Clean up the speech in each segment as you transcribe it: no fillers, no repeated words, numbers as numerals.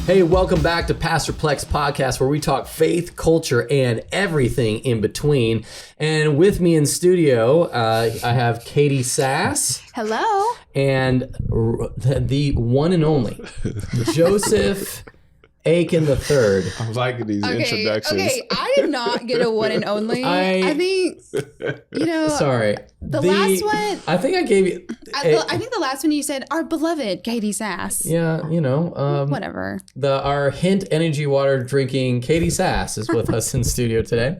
Hey, welcome back to Pastor Plek's podcast, where we talk faith, culture, and everything in between. And with me in studio, I have Catie Sas. Hello. And the one and only Joseph Aiken III. I'm liking these introductions. Okay, I did not get a one and only. I think, Sorry. The last one. I think I gave you. I think the last one you said, our beloved Catie Sas. Yeah, whatever. Our hint energy water drinking Catie Sas is with us in studio today.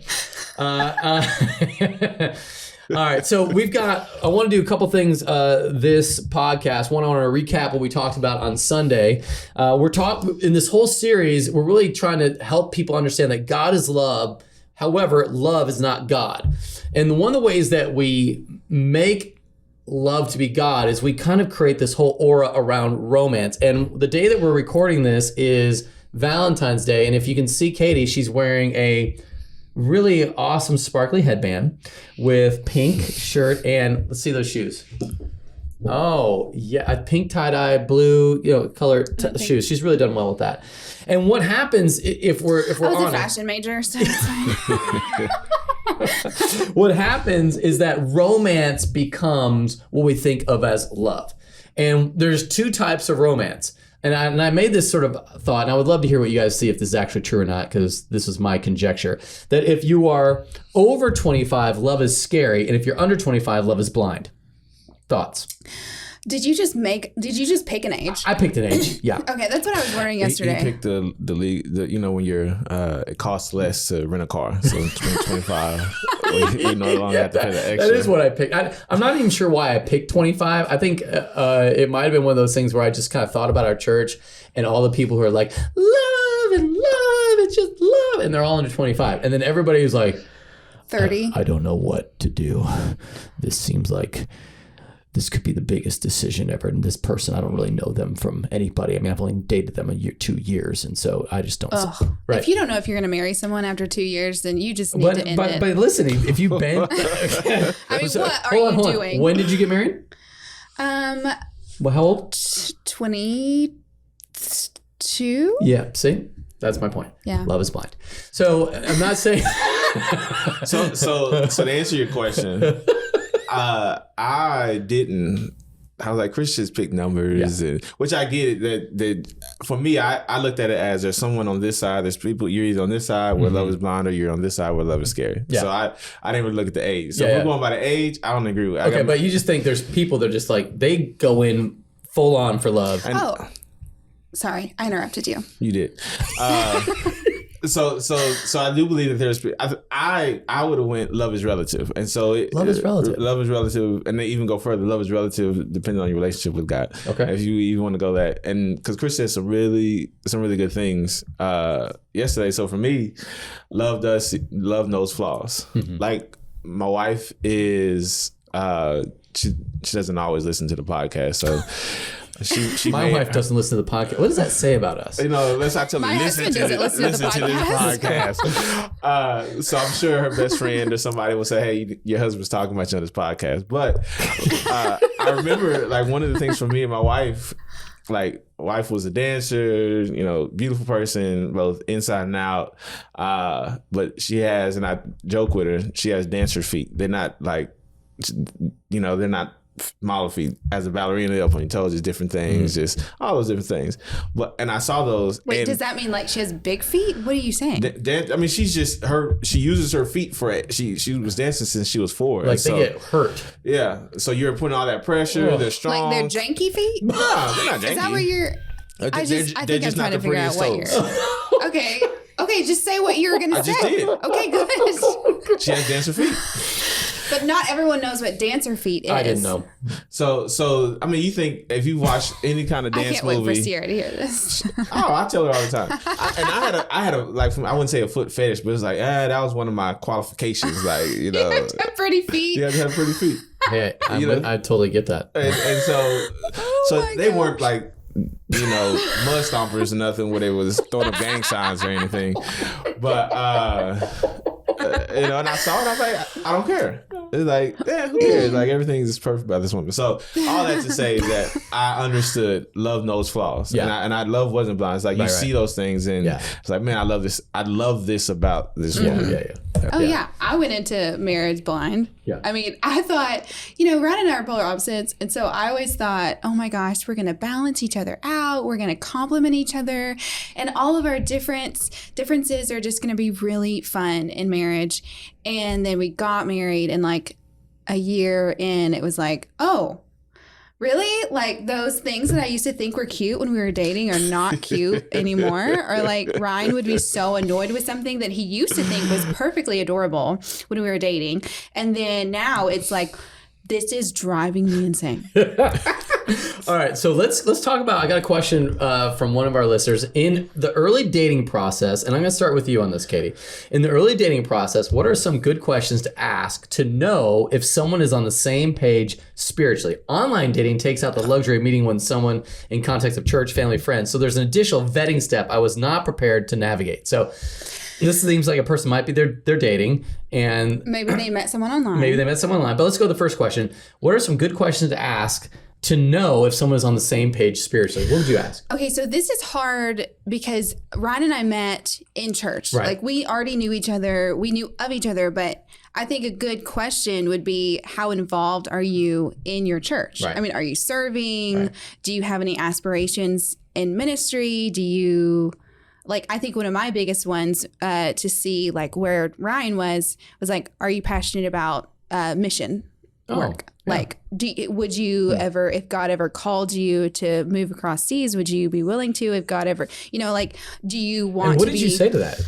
All right, so I want to do a couple things this podcast. One, I want to recap what we talked about on Sunday. In this whole series, we're really trying to help people understand that God is love. However, love is not God. And one of the ways that we make love to be God is we kind of create this whole aura around romance. And the day that we're recording this is Valentine's Day. And if you can see Catie, she's wearing a really awesome sparkly headband with pink shirt and let's see those shoes. Oh yeah, a pink tie-dye, blue, color shoes. She's really done well with that. And what happens if we're I was honest, a fashion major, so it's fine. What happens is that romance becomes what we think of as love. And there's two types of romance. And I made this sort of thought, and I would love to hear what you guys see if this is actually true or not, because this is my conjecture, that if you are over 25, love is scary, and if you're under 25, love is blind. Thoughts? Did you just pick an age? I picked an age, yeah. Okay, that's what I was wondering yesterday. You picked the league, when you're, it costs less to rent a car, so 25, you no longer have to pay the extra. That is what I picked. I'm not even sure why I picked 25. I think it might have been one of those things where I just kind of thought about our church and all the people who are like, love and love, it's just love, and they're all under 25. And then everybody was like, 30. I don't know what to do. This seems like this could be the biggest decision ever. And this person, I don't really know them from anybody. I mean, I've only dated them 2 years. And so I just don't. Right. If you don't know if you're going to marry someone after 2 years, then you just need to end it. But listen, if you've been. I mean, what are you doing? When did you get married? Well, how old? 22. Yeah, see? That's my point. Yeah. Love is blind. So I'm not saying. So to answer your question, I was like, Christians pick numbers, which I get it, that for me, I looked at it as there's someone on this side, there's people, you're either on this side where love is blind or you're on this side where love is scary. Yeah. So I didn't really look at the age. So if we're going by the age, I don't agree with it. Okay, but you just think there's people that are just like, they go in full on for love. Sorry, I interrupted you. You did. So I do believe that there's. I would have went. Love is relative, and so love is relative. Love is relative, and they even go further. Love is relative depending on your relationship with God. Okay, if you even want to go that, and because Chris said some really good things yesterday. So for me, love knows flaws. Mm-hmm. Like my wife is. She doesn't always listen to the podcast, so. My wife doesn't listen to the podcast. What does that say about us? Let's not tell me listen to this podcast. So I'm sure her best friend or somebody will say, "Hey, your husband's talking about you on this podcast." But I remember one of the things for me and my wife. Wife was a dancer, beautiful person, both inside and out. But she has, and I joke with her, she has dancer feet. They're not they're not model feet. As a ballerina, up on your toes is different things, just all those different things. And I saw those. Wait, does that mean she has big feet? What are you saying? I mean, she's just she uses her feet for it. She was dancing since she was 4. They get hurt. Yeah. So you're putting all that pressure. They're strong. They're janky feet? No, they're not janky. Is that where you're? I think I'm trying to figure out what you're. Okay. Okay, just say what you were gonna say. I just did. Okay, good. She has dancer feet. But not everyone knows what dancer feet is. I didn't know. So I mean, you think if you watch any kind of dance movie, I can't wait for Sierra to hear this. I tell her all the time. I had a I wouldn't say a foot fetish, but it's that was one of my qualifications. You have to have pretty feet. You have to have pretty feet. Hey, I totally get that. And so they weren't mud stompers or nothing where they was throwing up gang signs or anything. But And I saw it. I was like, I don't care. It's like, yeah, who cares? Like, everything is perfect about this woman. So all that to say is that I understood love knows flaws. Yeah. And I love wasn't blind. It's like you see those things and it's like, man, I love this. I love this about this woman. Yeah. I went into marriage blind. Yeah. I mean, I thought, Ryan and I are polar opposites. And so I always thought, oh my gosh, we're going to balance each other out. We're going to complement each other. And all of our differences are just going to be really fun in marriage. And then we got married, and like a year in, it was like, oh, really? Like, those things that I used to think were cute when we were dating are not cute anymore. Or like, Ryan would be so annoyed with something that he used to think was perfectly adorable when we were dating. And then now it's like, this is driving me insane. All right, so let's talk about. I got a question from one of our listeners. In the early dating process, and I'm going to start with you on this, Catie. In the early dating process, what are some good questions to ask to know if someone is on the same page spiritually? Online dating takes out the luxury of meeting with someone in context of church, family, friends. So there's an additional vetting step I was not prepared to navigate. So this seems like a person might be they're dating, and maybe they met someone online. But let's go to the first question. What are some good questions to ask to know if someone is on the same page spiritually? What would you ask? Okay, so this is hard because Ryan and I met in church. Right. Like, we already knew each other. We knew of each other, but I think a good question would be, how involved are you in your church? Right. I mean, are you serving? Right. Do you have any aspirations in ministry? Do you... Like, I think one of my biggest ones to see, like, where Ryan was like, are you passionate about mission work? Yeah. Like, would you ever, if God ever called you to move across seas, would you be willing to? If God ever, like, do you want to be... And what did you say to that?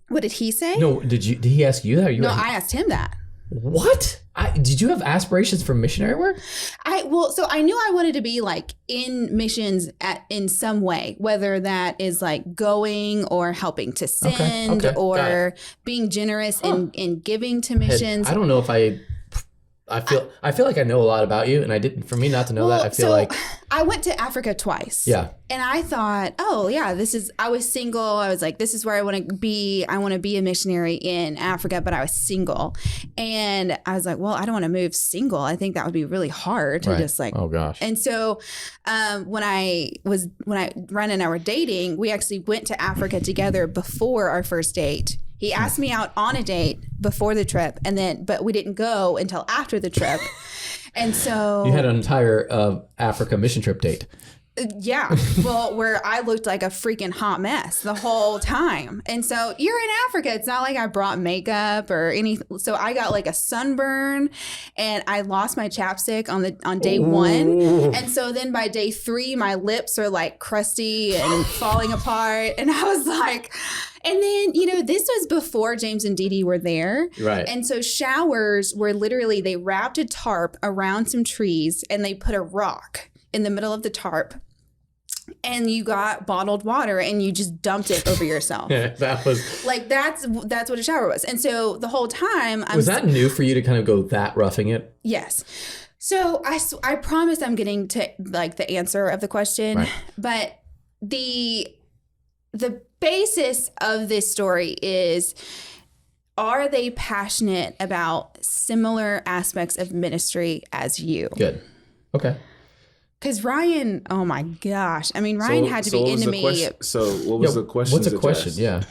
What did he say? No, did he ask you that? Or No, I asked him that. What? Did you have aspirations for missionary work? So I knew I wanted to be like in missions in some way, whether that is like going or helping to send or being generous in giving to missions. I don't know if I feel like I know a lot about you, and I didn't. For me not to know that, I feel like I went to Africa twice. Yeah, and I thought, oh yeah, I was single. I was like, this is where I want to be. I want to be a missionary in Africa, but I was single, and I was like, well, I don't want to move single. I think that would be really hard to just like, oh gosh. And so, when Ryan and I were dating, we actually went to Africa together before our first date. He asked me out on a date before the trip, but we didn't go until after the trip. And so you had an entire Africa mission trip date. Yeah. Well, where I looked like a freaking hot mess the whole time. And so you're in Africa. It's not like I brought makeup or anything. So I got like a sunburn, and I lost my chapstick on day one. And so then by day 3, my lips are like crusty and falling apart. And I was like... And then, this was before James and Dee Dee were there. Right. And so showers were literally, they wrapped a tarp around some trees, and they put a rock in the middle of the tarp. And you got bottled water, and you just dumped it over yourself. Yeah, that was... Like, that's what a shower was. And so the whole time... Was that new for you to kind of go that roughing it? Yes. So I promise I'm getting to, like, the answer of the question. Right. But the basis of this story is, are they passionate about similar aspects of ministry as you? Good. Okay. Because Ryan, oh my gosh. I mean, Ryan had to be into me. So what was the question? What's the question? Yeah.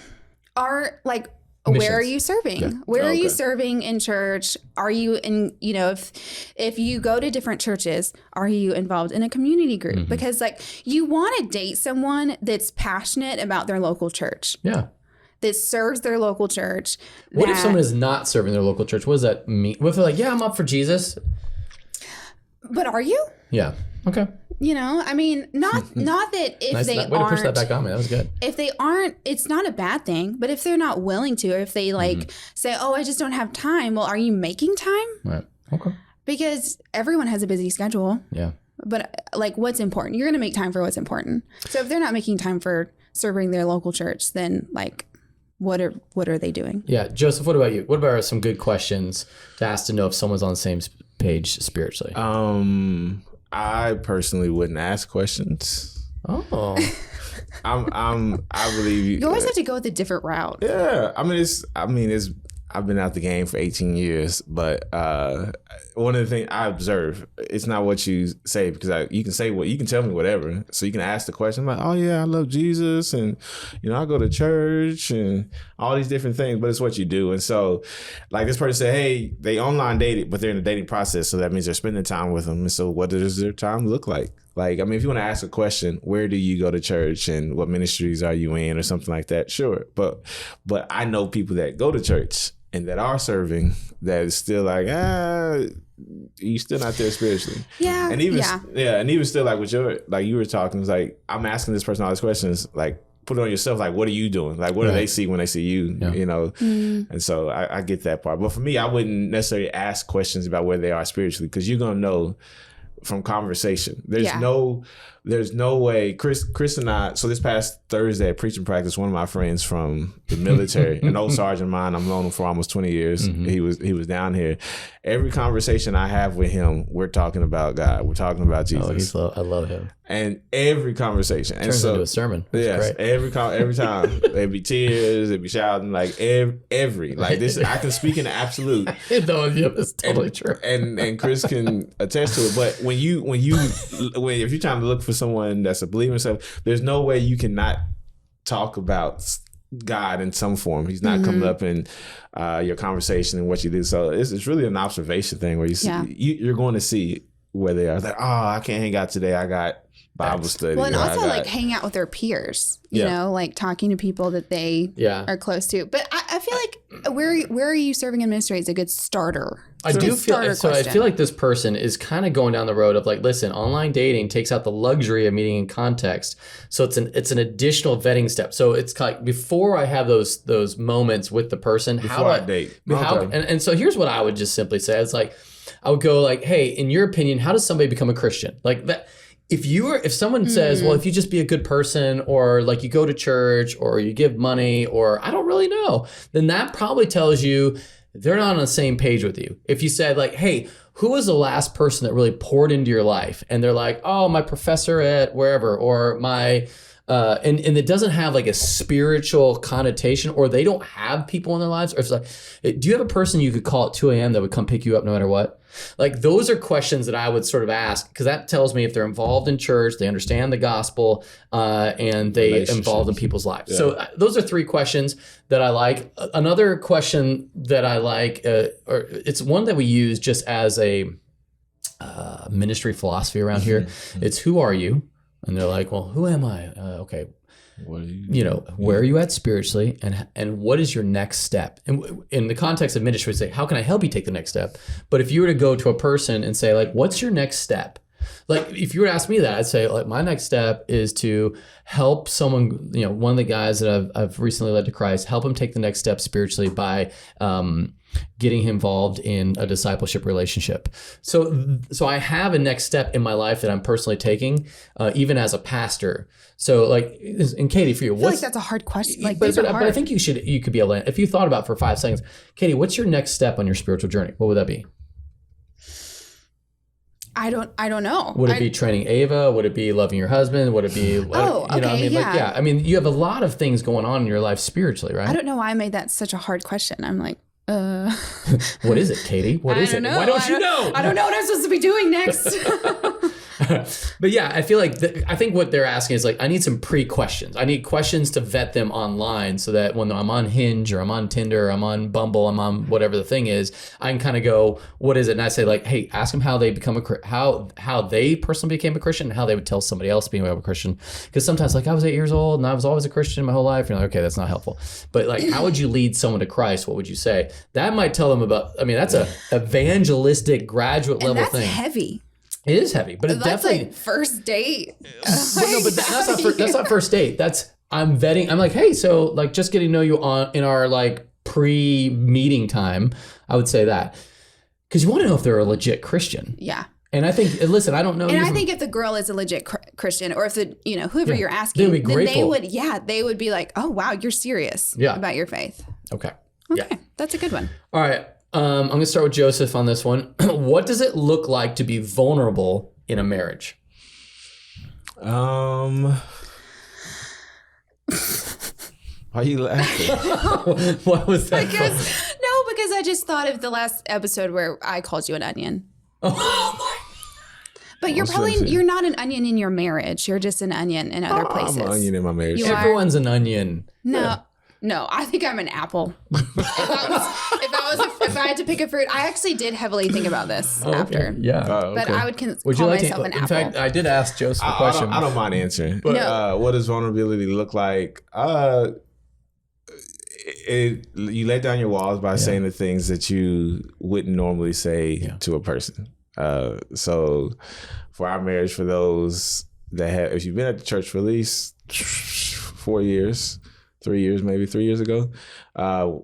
Where are you serving? Yeah. Where are you serving in church? Are you in, if you go to different churches, are you involved in a community group? Mm-hmm. Because you want to date someone that's passionate about their local church. Yeah. That serves their local church. What if someone is not serving their local church? What does that mean? What if they're like, yeah, I'm up for Jesus. But are you? Yeah. Okay. I mean, not that if nice, they way aren't. To push that back on me. That was good. If they aren't, it's not a bad thing. But if they're not willing to, or if they say, oh, I just don't have time. Well, are you making time? Right. Okay. Because everyone has a busy schedule. Yeah. But what's important? You're going to make time for what's important. So if they're not making time for serving their local church, then what are they doing? Yeah. Joseph, what about you? What about some good questions to ask to know if someone's on the same page spiritually? I personally wouldn't ask questions. Oh. I believe you always have to go with a different route. Yeah, I've been out the game for 18 years, but one of the things I observe, it's not what you say, because you can tell me whatever. So you can ask the question like, oh yeah, I love Jesus, and I go to church and all these different things, but it's what you do. And so like this person said, hey, they online dated, but they're in the dating process, so that means they're spending time with them. And so what does their time look like? Like, I mean, if you want to ask a question, where do you go to church and what ministries are you in or something like that? Sure. But I know people that go to church and that are serving that is still like, you're still not there spiritually. Yeah. And even still like with you were talking, it's like, I'm asking this person all these questions, like, put it on yourself, like, what are you doing? Like, what do they see when they see you? And so I get that part. But for me, I wouldn't necessarily ask questions about where they are spiritually, because you're going to know from conversation. There's no way. Chris and I, so this past Thursday at preaching practice, one of my friends from the military, an old sergeant of mine, I've known him for almost 20 years. Mm-hmm. He was down here. Every conversation I have with him, we're talking about God. We're talking about Jesus. I love him. And every conversation turns into a sermon. Yes, every time there'd be tears, there'd be shouting, like every like this. I can speak in the absolute. No, yeah, that's totally true. And Chris can attest to it. But if you're trying to look for someone that's a believer and stuff, there's no way you cannot talk about God in some form. He's not coming up in your conversation and what you do. So it's really an observation thing where you see you're going to see where they are. It's like, oh, I can't hang out today. I got Bible study. Well, and also like hang out with their peers, you know, like talking to people that they are close to. But I feel like where are you serving in ministry is a good starter. I feel like this person is kind of going down the road of like, listen, online dating takes out the luxury of meeting in context. So it's an additional vetting step. So it's like before I have those moments with the person, before I date. And so here's what I would just simply say. It's like, I would go like, hey, in your opinion, how does somebody become a Christian? Like that. If someone says, well, if you just be a good person, or like you go to church, or you give money, or I don't really know, then that probably tells you they're not on the same page with you. If you said like, hey, who was the last person that really poured into your life? And they're like, oh, my professor at wherever, or my, and it doesn't have like a spiritual connotation, or they don't have people in their lives. Or it's like, do you have a person you could call at 2 a.m. that would come pick you up no matter what? Like those are questions that I would sort of ask, because that tells me if they're involved in church, they understand the gospel, and they involved in people's lives. Yeah. So those are 3 questions that I like. Another question that I like, or it's one that we use just as a ministry philosophy around here. It's who are you? And they're like, well, who am I? Okay. What are you, where are you at spiritually, and what is your next step? And in the context of ministry, we say, how can I help you take the next step? But if you were to go to a person and say, like, what's your next step? Like, if you were to ask me that, I'd say, like, my next step is to help someone, one of the guys that I've recently led to Christ, help him take the next step spiritually by getting him involved in a discipleship relationship. So I have a next step in my life that I'm personally taking, even as a pastor. So like, and Catie, for you, I feel like that's a hard question. Like, but I think you could be able to, if you thought about it for 5 seconds, Catie, what's your next step on your spiritual journey? What would that be? I don't know. Would it be training Ava? Would it be loving your husband? Would it be, what I mean? Yeah. Like, yeah. I mean, you have a lot of things going on in your life spiritually, right? I don't know why I made that such a hard question. I'm like, what is it, Catie? What is it? Why don't you know? I don't know what I'm supposed to be doing next. But yeah, I feel like I think what they're asking is like, I need some pre-questions. I need questions to vet them online so that when I'm on Hinge or I'm on Tinder or I'm on Bumble, I'm on whatever the thing is, I can kind of go, what is it? And I say like, hey, ask them how they become how they personally became a Christian and how they would tell somebody else being a Christian. Because sometimes like I was 8 years old and I was always a Christian my whole life. You're like, okay, that's not helpful. But like, how would you lead someone to Christ? What would you say? That might tell them about, I mean, that's a evangelistic graduate level thing. That's heavy. It is heavy, but it definitely like first date. But that's not first date. That's I'm vetting. I'm like, hey, so like just getting to know you in our like pre-meeting time. I would say that because you want to know if they're a legit Christian. Yeah. And I think, listen, I don't know. And I think if the girl is a legit Christian, or if the whoever you're asking, they'd be grateful. Then they would be like, oh wow, you're serious about your faith. Okay. Yeah. That's a good one. All right. I'm going to start with Joseph on this one. What does it look like to be vulnerable in a marriage? Why are you laughing? What was that? Because I just thought of the last episode where I called you an onion. Oh my. But you're not an onion in your marriage. You're just an onion in other places. I'm an onion in my marriage. Everyone's an onion. No, I think I'm an apple. If I had to pick a fruit, I actually did heavily think about this after. Okay. Yeah. But I would call myself an apple. In fact, I did ask Joseph a question. I don't mind answering. But what does vulnerability look like? You let down your walls by saying the things that you wouldn't normally say to a person. So for our marriage, for those that have, if you've been at the church for at least 4 years, 3 years, maybe 3 years ago,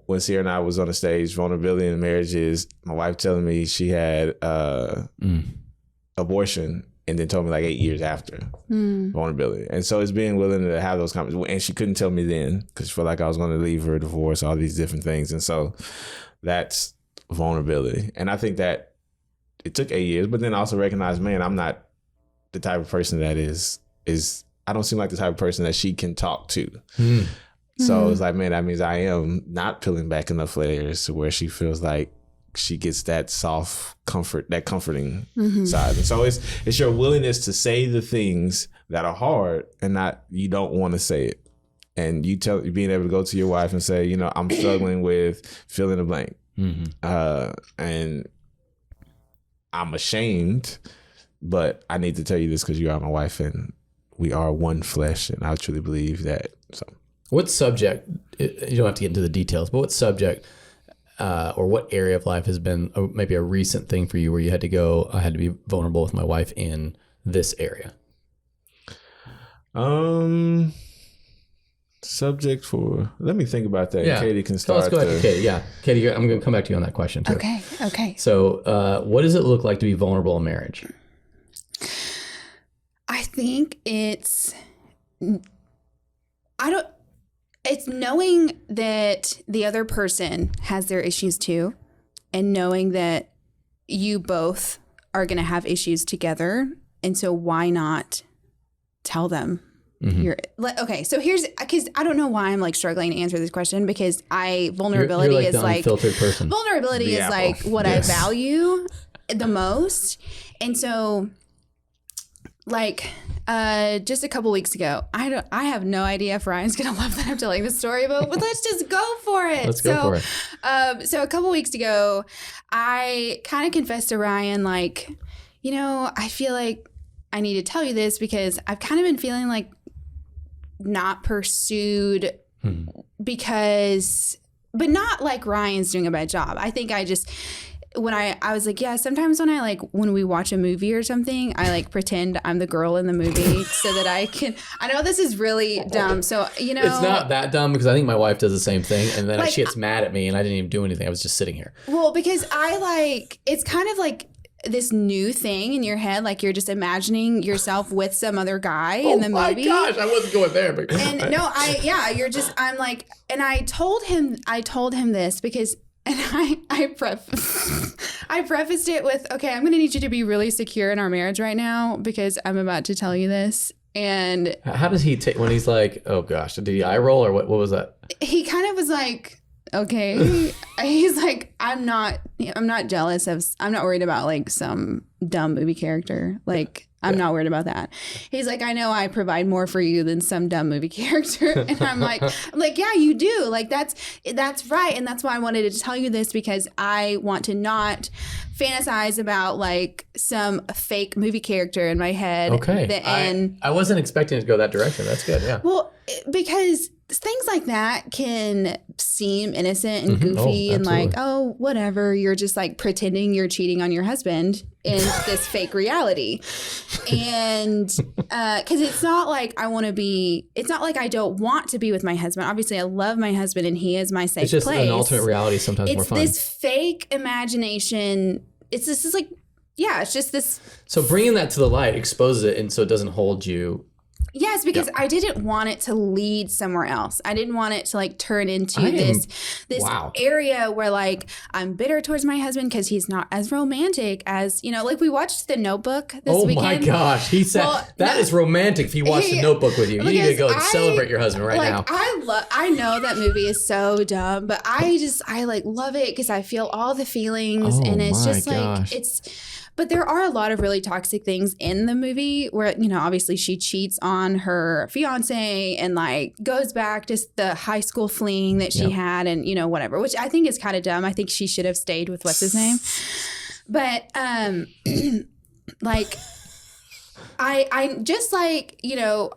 when Sierra and I was on the stage, vulnerability in marriage is my wife telling me she had abortion and then told me like 8 years after vulnerability. And so it's being willing to have those conversations. And she couldn't tell me then because she felt like I was going to leave her, divorce, all these different things. And so that's vulnerability. And I think that it took 8 years, but then I also recognize, man, I'm not the type of person that is I don't seem like the type of person that she can talk to. So it's like, man, that means I am not peeling back enough layers to where she feels like she gets that soft comfort, that comforting side. And so it's your willingness to say the things that are hard and not, you don't want to say it. And you being able to go to your wife and say, you know, I'm struggling with fill in the blank. And I'm ashamed, but I need to tell you this because you are my wife and we are one flesh. And I truly believe that. So, what subject, you don't have to get into the details, but what subject or what area of life has been maybe a recent thing for you where you had to go, I had to be vulnerable with my wife in this area? Subject for, let me think about that. Yeah. Catie can start. So let's go ahead to Catie. Yeah. Catie, I'm going to come back to you on that question too. Okay. So what does it look like to be vulnerable in marriage? I think it's knowing that the other person has their issues too, and knowing that you both are going to have issues together. And so why not tell them? So here's, because I don't know why I'm like struggling to answer this question, because vulnerability you're like is the like unfiltered person. Vulnerability The is apple. like what I value the most. And so like just a couple weeks ago, I have no idea if Ryan's gonna love that I'm telling this story, but let's just go for it. Let's go for it. So a couple weeks ago, I kind of confessed to Ryan, like, you know, I feel like I need to tell you this because I've kind of been feeling like not pursued because, but not like Ryan's doing a bad job. I think I just, when I was like, yeah, sometimes when we watch a movie or something, I like pretend I'm the girl in the movie so that I know this is really dumb. So, you know. It's not that dumb because I think my wife does the same thing. And then she gets mad at me and I didn't even do anything. I was just sitting here. Well, because it's kind of like this new thing in your head, like you're just imagining yourself with some other guy in the movie. Oh my gosh, I wasn't going there. But and I'm like, and I told him this because, and I prefaced it with, okay, I'm going to need you to be really secure in our marriage right now because I'm about to tell you this. And how does he take when he's like, oh gosh, did he eye roll or what was that? He kind of was like, okay. He's like, I'm not jealous I'm not worried about like some dumb movie character. Like, I'm not worried about that. He's like, I know I provide more for you than some dumb movie character. And I'm like, yeah, you do. Like, that's right. And that's why I wanted to tell you this, because I want to not fantasize about like some fake movie character in my head. Okay. I wasn't expecting it to go that direction. That's good. Yeah. Well, because things like that can seem innocent and goofy and like, oh, whatever. You're just like pretending you're cheating on your husband in this fake reality. And because it's not like it's not like I don't want to be with my husband. Obviously, I love my husband and he is my safe place. It's just an alternate reality sometimes more fun. It's this fake imagination. It's just like, yeah, it's just this. So bringing that to the light exposes it and so it doesn't hold you Yes, because I didn't want it to lead somewhere else. I didn't want it to like turn into this area where like I'm bitter towards my husband because he's not as romantic as, you know, like we watched The Notebook this weekend. Oh my gosh. He said that is romantic if he watched The Notebook with you. You need to go and celebrate your husband right now. I know that movie is so dumb, but I like love it because I feel all the feelings and it's just like but there are a lot of really toxic things in the movie where, you know, obviously she cheats on her fiance and like goes back to the high school fling that she had and, you know, whatever, which I think is kind of dumb. I think she should have stayed with what's his name. But like I just like, you know,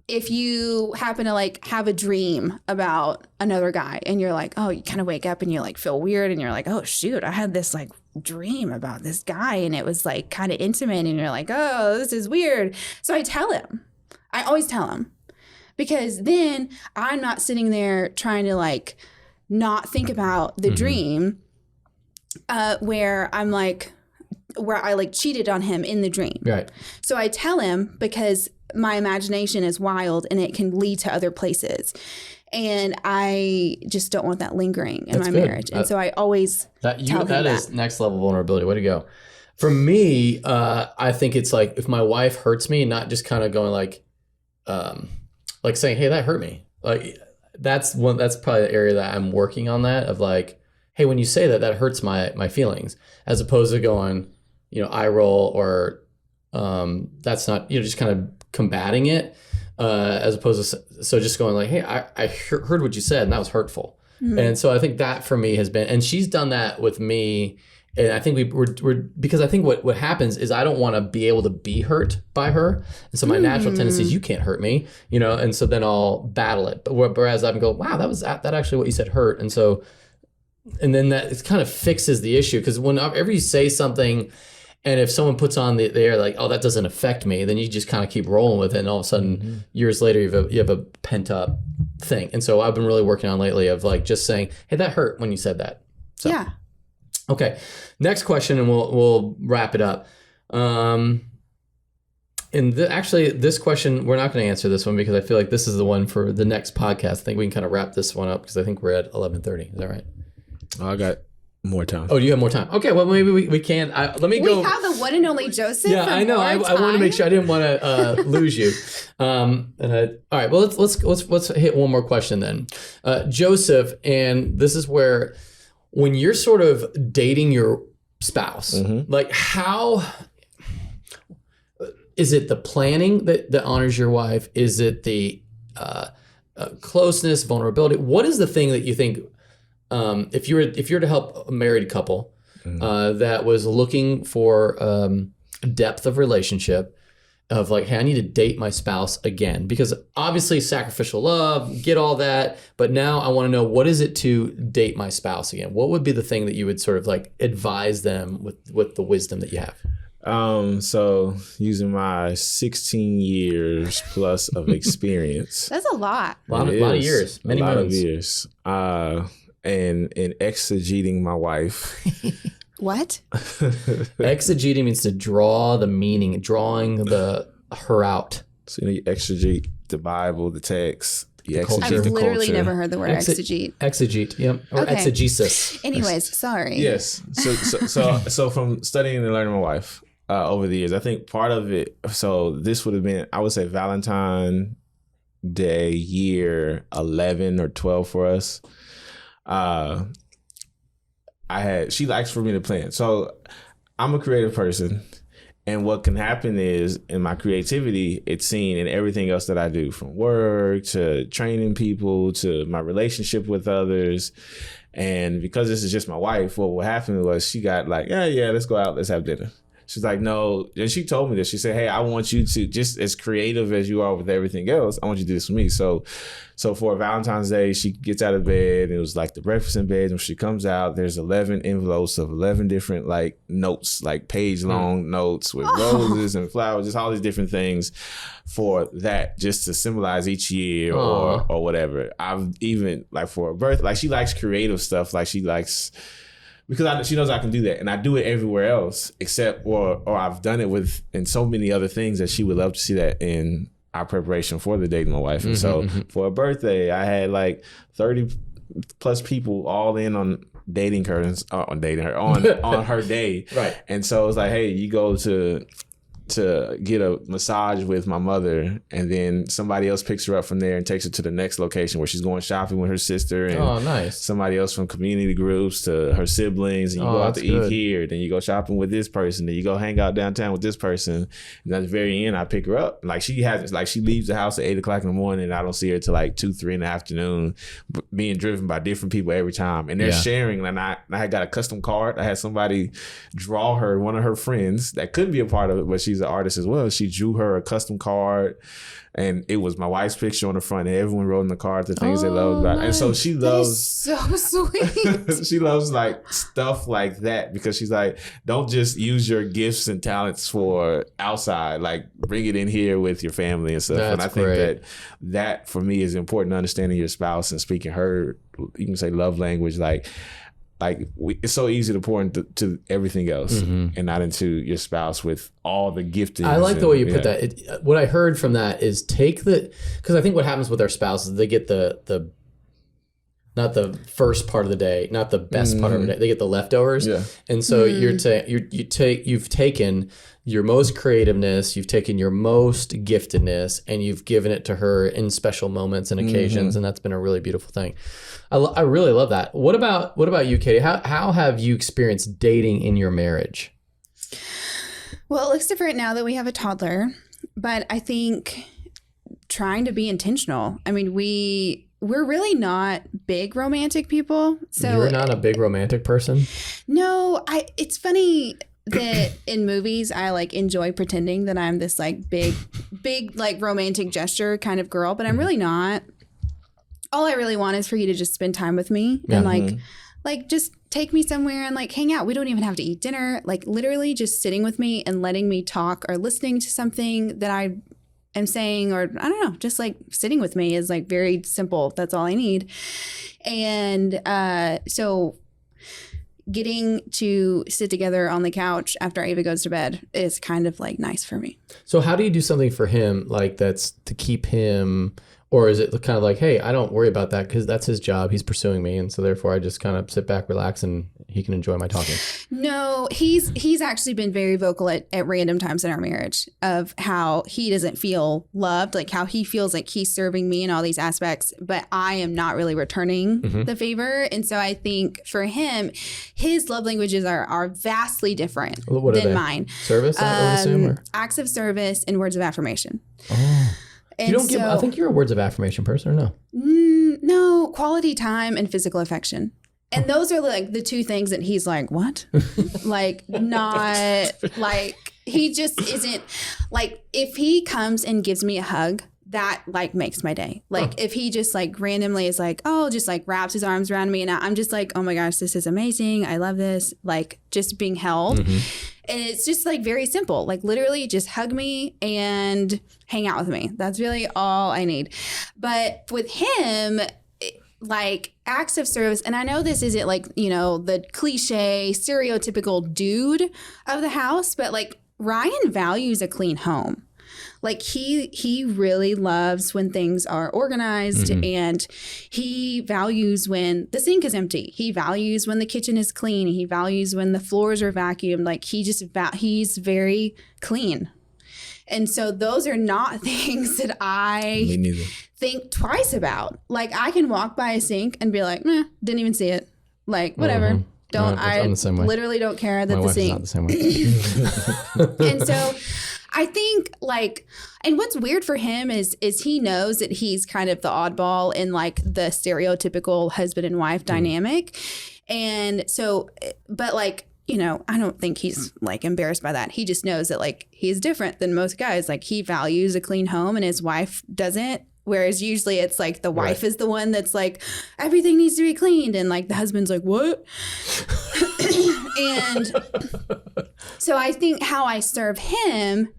if you happen to like have a dream about another guy and you're like, oh, you kind of wake up and you like feel weird and you're like, oh shoot, I had this like dream about this guy and it was like kind of intimate and you're like, oh, this is weird. So I tell him. I always tell him because then I'm not sitting there trying to like not think about the dream where I like cheated on him in the dream. Right. So I tell him because my imagination is wild and it can lead to other places. And I just don't want that lingering in my marriage. And so I always tell him that. That is next level vulnerability. Way to go. For me, I think it's like if my wife hurts me, not just kind of going like saying, hey, that hurt me. Like that's probably the area that I'm working on that of like, hey, when you say that, that hurts my feelings, as opposed to going, you know, eye roll or that's not, you know, just kind of combating it. As opposed to, so just going like, hey, I heard what you said and that was hurtful. Mm-hmm. And so I think that for me has been, and she's done that with me. And I think we're because I think what happens is I don't want to be able to be hurt by her. And so my natural tendency is you can't hurt me, you know, and so then I'll battle it. But whereas I can go, wow, that actually what you said hurt. And so, and then that it kind of fixes the issue. Because whenever you say something, and if someone puts on the air like, oh, that doesn't affect me, then you just kind of keep rolling with it. And all of a sudden, years later, you have a pent up thing. And so I've been really working on lately of like just saying, hey, that hurt when you said that. So, yeah. Okay. Next question, and we'll wrap it up. Actually, this question, we're not going to answer this one because I feel like this is the one for the next podcast. I think we can kind of wrap this one up because I think we're at 11:30. Is that right? I got more time. Oh, do you have more time? Okay, well, maybe we can. Let me go. We have the one and only Joseph. Yeah, I know. I want to make sure I didn't want to lose you. All right, well, let's hit one more question then. Joseph, and this is where when you're sort of dating your spouse, like how is it the planning that honors your wife? Is it the closeness, vulnerability? What is the thing that you think? If you were to help a married couple that was looking for depth of relationship, of like, hey, I need to date my spouse again, because obviously sacrificial love, get all that, but now I want to know, what is it to date my spouse again? What would be the thing that you would sort of like advise them with the wisdom that you have? So using my 16 years plus of experience. That's a lot. A lot of years. Many months. A lot of years. And exegeting my wife. What? Exegeting means to draw the meaning, drawing her out. So you exegete the Bible, the text. I've literally never heard the word exegete. Exegete, yep. Or exegesis. Anyways, sorry. Yes. So from studying and learning my wife over the years, I think part of it, so this would have been, I would say Valentine Day year 11 or 12 for us. She likes for me to plan. So I'm a creative person. And what can happen is in my creativity, it's seen in everything else that I do, from work to training people to my relationship with others. And because this is just my wife, what happened was she got like, yeah, let's go out, let's have dinner. She's like, no. And she told me this. She said, hey, I want you to, just as creative as you are with everything else, I want you to do this for me. So for Valentine's Day, she gets out of bed. It was like the breakfast in bed. When she comes out, there's 11 envelopes of 11 different like notes, like page long notes with roses and flowers, just all these different things for that, just to symbolize each year or whatever. I've even like for her birth, like she likes creative stuff. Like she likes, because she knows I can do that, and I do it everywhere else except, or I've done it in so many other things that she would love to see that in our preparation for the dating my wife. And so for a birthday, I had like 30 plus people all in on dating her on her day. Right. And so it was like, hey, you go to get a massage with my mother, and then somebody else picks her up from there and takes her to the next location where she's going shopping with her sister, and nice. somebody else from community groups to her siblings, and you go out to eat here, then you go shopping with this person, then you go hang out downtown with this person, and at the very end I pick her up. Like she leaves the house at 8:00 in the morning, and I don't see her till like 2-3 in the afternoon, being driven by different people every time, and they're sharing. And I had got a custom card. I had somebody draw her, one of her friends that couldn't be a part of it, but she's an artist as well. She drew her a custom card, and it was my wife's picture on the front, and everyone wrote in the card the things they loved about. And so she loves, so sweet. she loves like stuff like that, because she's like, don't just use your gifts and talents for outside, like bring it in here with your family and stuff. And I think that for me is important, understanding your spouse and speaking her, you can say love language, it's so easy to pour into everything else and not into your spouse with all the gifting. I like the way you put that. What I heard from that is because I think what happens with our spouses, they get the not the first part of the day, not the best part of the day. They get the leftovers. Yeah. And so you've taken your most creativeness, you've taken your most giftedness, and you've given it to her in special moments and occasions, and that's been a really beautiful thing. I really love that. What about you, Catie? How have you experienced dating in your marriage? Well, it looks different now that we have a toddler, but I think trying to be intentional. I mean, we're really not big romantic people. So you're not a big romantic person? No, it's funny that in movies I like enjoy pretending that I'm this like big like romantic gesture kind of girl, but I'm really not. All I really want is for you to just spend time with me and like just take me somewhere and like hang out. We don't even have to eat dinner. Like literally just sitting with me and letting me talk or listening to something that I am saying, or I don't know, just like sitting with me is like very simple. That's all I need. And so getting to sit together on the couch after Ava goes to bed is kind of like nice for me. So how do you do something for him like that's to keep him, or is it kind of like, hey, I don't worry about that because that's his job. He's pursuing me. And so therefore I just kind of sit back, relax, and he can enjoy my talking. No, he's actually been very vocal at random times in our marriage of how he doesn't feel loved, like how he feels like he's serving me in all these aspects, but I am not really returning the favor. And so I think for him, his love languages are vastly different than mine. Service, I would assume? Or? Acts of service and words of affirmation. Oh. You don't I think you're a words of affirmation person, or no? No, quality time and physical affection. And those are like the two things that he's like, what? Like not like, he just isn't like, if he comes and gives me a hug, that like makes my day. Like if he just like randomly is like, oh, just like wraps his arms around me and I'm just like, oh my gosh, this is amazing. I love this. Like just being held. And it's just like very simple, like literally just hug me and hang out with me. That's really all I need. But with him, like acts of service, and I know this isn't like, you know, the cliche stereotypical dude of the house, but like Ryan values a clean home. Like he really loves when things are organized, and he values when the sink is empty. He values when the kitchen is clean. He values when the floors are vacuumed. Like he's very clean. And so those are not things that I think twice about. Like I can walk by a sink and be like, didn't even see it. Like whatever. I literally don't care that the sink. Not the same way. And so I think like, and what's weird for him is he knows that he's kind of the oddball in like the stereotypical husband and wife dynamic. And so, but like, you know, I don't think he's like embarrassed by that. He just knows that like he's different than most guys. Like he values a clean home and his wife doesn't. Whereas usually it's like the wife is the one that's like, everything needs to be cleaned. And like the husband's like, what? And so I think how I serve him,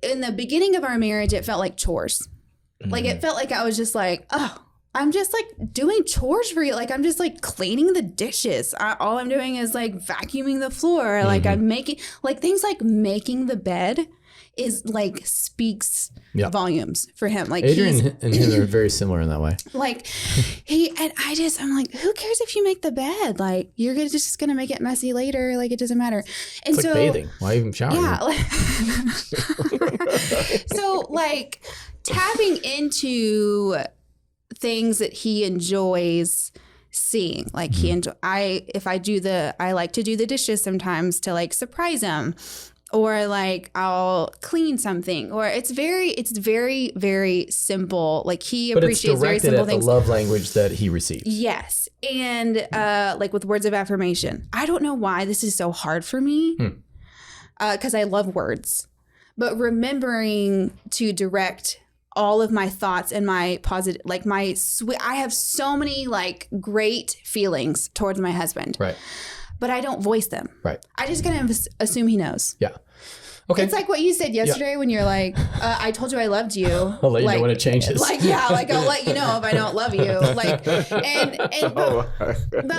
in the beginning of our marriage, it felt like chores. Like it felt like I was just like, oh, I'm just like doing chores for you. Like I'm just like cleaning the dishes. All I'm doing is like vacuuming the floor. Like I'm making like things like making the bed is like speaks volumes for him. Like Adrian and him are very similar in that way. Like I'm like, who cares if you make the bed? Like you're just gonna make it messy later. Like it doesn't matter. And it's like bathing. Why even shower? Yeah. So like tapping into things that he enjoys seeing, like I like to do the dishes sometimes to like surprise him, or like I'll clean something, or it's very, very simple. Like he appreciates very simple things. The love language that he receives. Yes. And like with words of affirmation, I don't know why this is so hard for me, because I love words, but remembering to direct all of my thoughts and my positive, like I have so many like great feelings towards my husband. Right. But I don't voice them. Right. I just kind of assume he knows. Yeah. Okay. It's like what you said yesterday when you're like, I told you I loved you. I'll let you know when it changes. Like, yeah, like I'll let you know if I don't love you. Like, but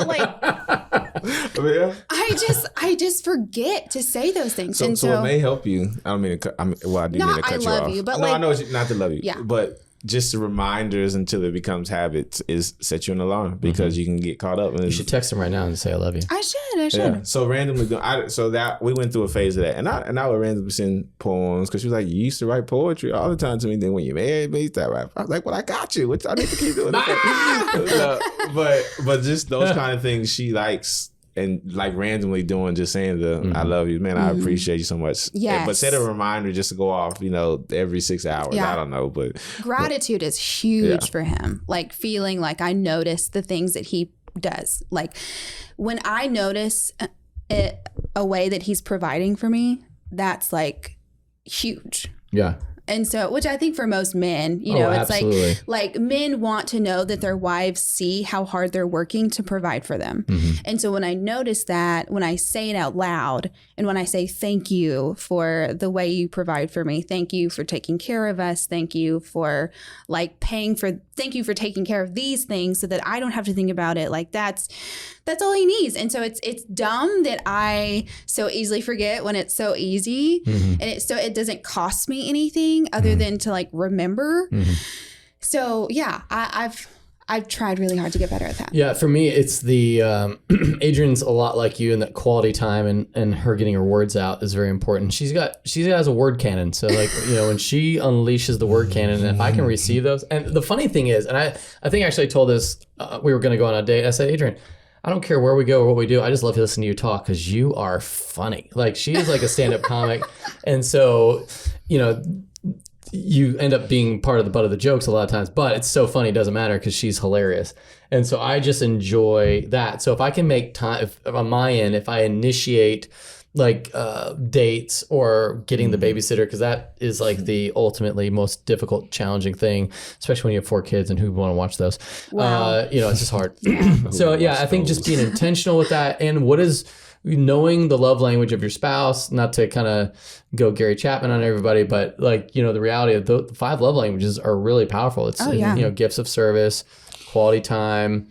like, I just forget to say those things. So it may help you. I don't mean to I do mean to cut you off. I love you, but no, like, I know not to love you. Yeah. But just the reminders until it becomes habits is set you an alarm, because you can get caught up. You should text him right now and say I love you. I should. Yeah. So randomly, that we went through a phase of that, and I would randomly send poems, because she was like, "You used to write poetry all the time to me. Then when you married me, that right?" I was like, "Well, I got you. Which I need to keep doing." But just those kind of things she likes. And like randomly doing, just saying I love you, man. I appreciate you so much. Yes. But set a reminder just to go off, every 6 hours. Yeah. I don't know, but gratitude is huge for him. Like feeling like I notice the things that he does. Like when I notice a way that he's providing for me, that's like huge. Yeah. And so, which I think for most men, it's absolutely. like men want to know that their wives see how hard they're working to provide for them. And so when I notice that, when I say it out loud, and when I say, thank you for the way you provide for me, thank you for taking care of us, thank you for thank you for taking care of these things so that I don't have to think about it. Like that's all he needs. And so it's dumb that I so easily forget when it's so easy, and it doesn't cost me anything other than to like remember. So yeah, I've tried really hard to get better at that. Yeah, for me, it's the Adrian's a lot like you in that quality time and her getting her words out is very important. She has a word cannon, so like when she unleashes the word cannon, and if I can receive those, and the funny thing is, and I think I actually told this, we were going to go on a date. I said, Adrian, I don't care where we go or what we do. I just love to listen to you talk because you are funny. Like she is like a stand-up comic, and so you end up being part of the butt of the jokes a lot of times, but it's so funny, it doesn't matter because she's hilarious. And so I just enjoy that. So if I can make time on my end, if I initiate like dates or getting the babysitter, because that is like the ultimately most difficult, challenging thing, especially when you have 4 kids and who want to watch those. Wow. It's just hard. So yeah, I think just being intentional with that, and what is knowing the love language of your spouse, not to kind of go Gary Chapman on everybody, but like, the reality of the 5 love languages are really powerful. It's, gifts of service, quality time.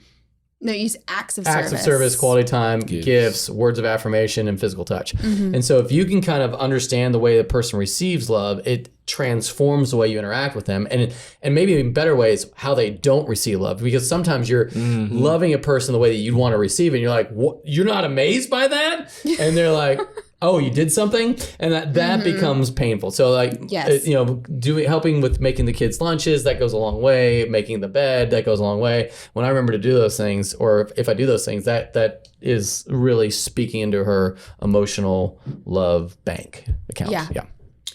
No, use acts of service, quality time, gifts, words of affirmation, and physical touch. And so if you can kind of understand the way the person receives love, it transforms the way you interact with them. And maybe in better ways, how they don't receive love. Because sometimes you're loving a person the way that you'd want to receive it. And you're like, what? You're not amazed by that? And they're like, oh, you did something? And that becomes painful. So like, helping with making the kids lunches, that goes a long way. Making the bed, that goes a long way. When I remember to do those things, or if I do those things, that is really speaking into her emotional love bank account. Yeah.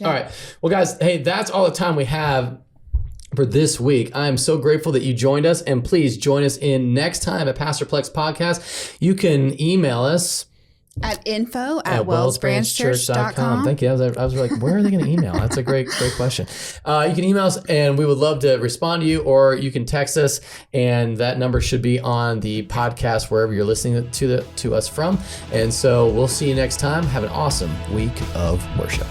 All right. Well, guys, hey, that's all the time we have for this week. I'm so grateful that you joined us, and please join us in next time at Pastor Plek's podcast. You can email us at info@wellsbranchchurch.com. Thank you. I was like, where are they going to email? That's a great question. You can email us, and we would love to respond to you, or you can text us, and that number should be on the podcast wherever you're listening to us from. And so we'll see you next time. Have an awesome week of worship.